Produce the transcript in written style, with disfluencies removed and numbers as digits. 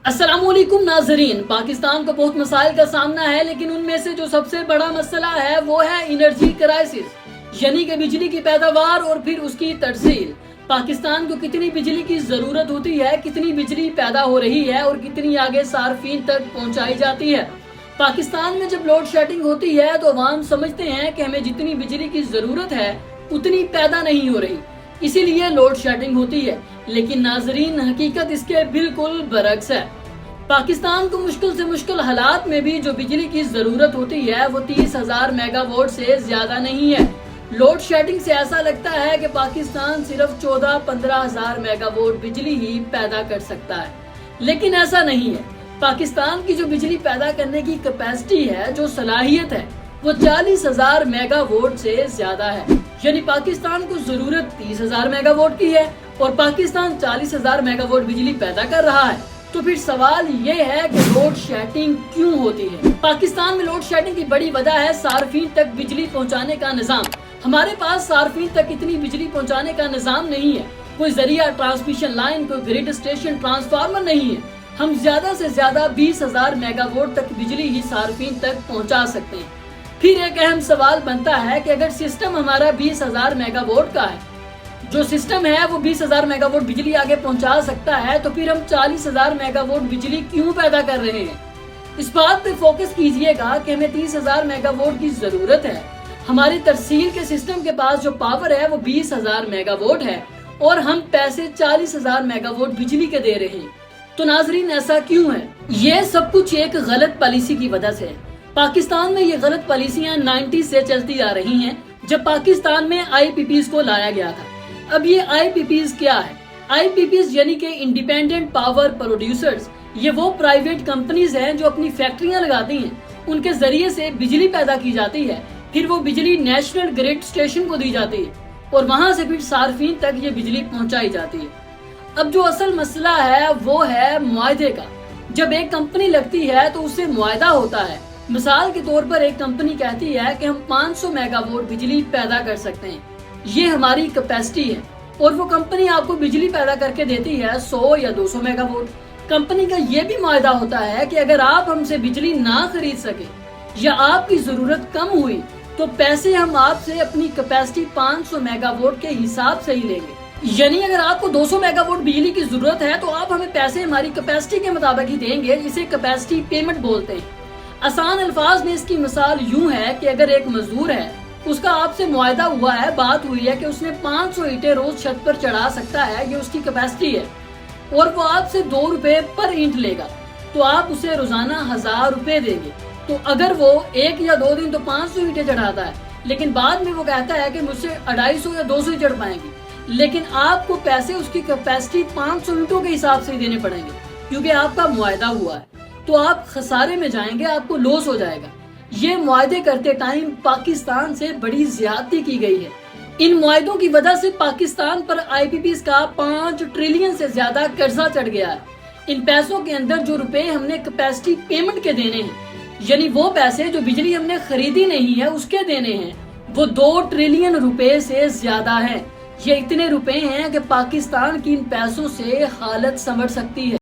अस्सलाम वालेकुम नाजरीन। पाकिस्तान को बहुत मसाइल का सामना है, लेकिन उनमें से जो सबसे बड़ा मसला है वो है एनर्जी क्राइसिस, यानी कि बिजली की पैदावार और फिर उसकी तरसील। पाकिस्तान को कितनी बिजली की जरूरत होती है, कितनी बिजली पैदा हो रही है और कितनी आगे सार्फिन तक पहुंचाई जाती है। पाकिस्तान में जब लोड शेडिंग होती है तो अवाम समझते हैं कि हमें जितनी बिजली की जरूरत है उतनी पैदा नहीं हो रही, इसीलिए लोड शेडिंग होती है। लेकिन नाजरीन, हकीकत इसके बिल्कुल बरक्स है। पाकिस्तान को मुश्किल से मुश्किल हालात में भी जो बिजली की जरूरत होती है वो 30,000 मेगावाट से ज्यादा नहीं है। लोड शेडिंग से ऐसा लगता है कि पाकिस्तान सिर्फ 14-15,000 मेगावाट बिजली ही पैदा कर सकता है, लेकिन ऐसा नहीं है। पाकिस्तान की जो बिजली पैदा करने की कैपेसिटी है, जो सलाहियत है, वो 40,000 मेगावाट से ज्यादा है। यानी पाकिस्तान को जरूरत 30,000 मेगावाट की है और पाकिस्तान 40,000 मेगावाट बिजली पैदा कर रहा है। तो फिर सवाल ये है कि लोड शेडिंग क्यों होती है। पाकिस्तान में लोड शेडिंग की बड़ी वजह है सार्फिन तक बिजली पहुंचाने का निजाम। हमारे पास सार्फिन तक इतनी बिजली पहुंचाने का निजाम नहीं है, कोई जरिया, ट्रांसमिशन लाइन, कोई ग्रिड स्टेशन, ट्रांसफार्मर नहीं है। हम ज्यादा से ज्यादा 20,000 मेगावाट तक बिजली ही सार्फिन तक पहुंचा सकते हैं। फिर एक अहम सवाल बनता है कि अगर सिस्टम हमारा 20,000 मेगावाट का है, जो सिस्टम है वो 20,000 मेगावाट बिजली आगे पहुंचा सकता है, तो फिर हम 40,000 मेगावाट बिजली क्यों पैदा कर रहे हैं। इस बात पे फोकस कीजिएगा कि हमें 30,000 मेगावाट की जरूरत है। हमारी तरसील के सिस्टम के पास जो पावर है वो 20,000 मेगावाट है और हम पैसे 40,000 मेगावाट बिजली के दे रहे हैं। तो नाजरीन, ऐसा क्यों है? ये सब कुछ एक गलत पॉलिसी की वजह से है। पाकिस्तान में ये गलत पॉलिसियां 90 से चलती आ रही हैं, जब पाकिस्तान में IPPs को लाया गया था। अब ये IPPs क्या है? IPPs यानी कि इंडिपेंडेंट पावर प्रोड्यूसर्स, ये वो प्राइवेट कंपनीज हैं जो अपनी फैक्ट्रियां लगाती हैं, उनके जरिए से बिजली पैदा की जाती है, फिर वो बिजली नेशनल ग्रिड स्टेशन को दी जाती है और वहां से फिर सार्फिन तक ये बिजली पहुंचाई जाती है। अब जो असल मसला है वो है मुआहदे का। जब एक कंपनी लगती है तो उससे मुआहदा होता है। मिसाल के तौर पर एक कंपनी कहती है कि हम 500 मेगावाट बिजली पैदा कर सकते हैं, ये हमारी कैपेसिटी है, और वो कंपनी आपको बिजली पैदा करके देती है 100 या 200 मेगावाट। कंपनी का ये भी मुआहदा होता है कि अगर आप हमसे बिजली ना खरीद सके या आपकी जरूरत कम हुई तो पैसे हम आपसे अपनी कैपेसिटी 500 मेगावाट के हिसाब से ही लेंगे। यानी अगर आपको 200 मेगावाट बिजली की जरूरत है तो आप हमें पैसे हमारी कैपेसिटी के मुताबिक ही देंगे, जिसे कैपेसिटी पेमेंट बोलते हैं। आसान अल्फाज में इसकी मिसाल यूं है कि अगर एक मजदूर है, उसका आपसे मुआहदा हुआ है, बात हुई है कि उसने 500 ईंटें रोज छत पर चढ़ा सकता है, ये उसकी कैपेसिटी है, और वो आपसे 2 रुपए पर ईंट लेगा, तो आप उसे रोजाना 1,000 रुपए देंगे। तो अगर वो 1 या 2 दिन तो 500 ईंटें चढ़ाता है, लेकिन बाद में वो कहता है कि मुझसे 250 या 200 ही चढ़ पाएंगी, लेकिन आपको पैसे उसकी कैपेसिटी 500 ईंटों के हिसाब से ही देने पड़ेंगे, क्योंकि आपका मुआहदा हुआ है। तो आप खसारे में जाएंगे, आपको लॉस हो जाएगा। ये मुआहदे करते टाइम पाकिस्तान से बड़ी ज्यादती की गई है। इन मुआहदों की वजह से पाकिस्तान पर IPPs का 5 ट्रिलियन से ज्यादा कर्जा चढ़ गया है। इन पैसों के अंदर जो रुपए हमने कैपेसिटी पेमेंट के देने हैं, यानी वो पैसे जो बिजली हमने खरीदी नहीं है उसके देने हैं, वो 2 ट्रिलियन रुपए से ज्यादा है। ये इतने रुपए हैं कि पाकिस्तान की इन पैसों से हालत संभल सकती है।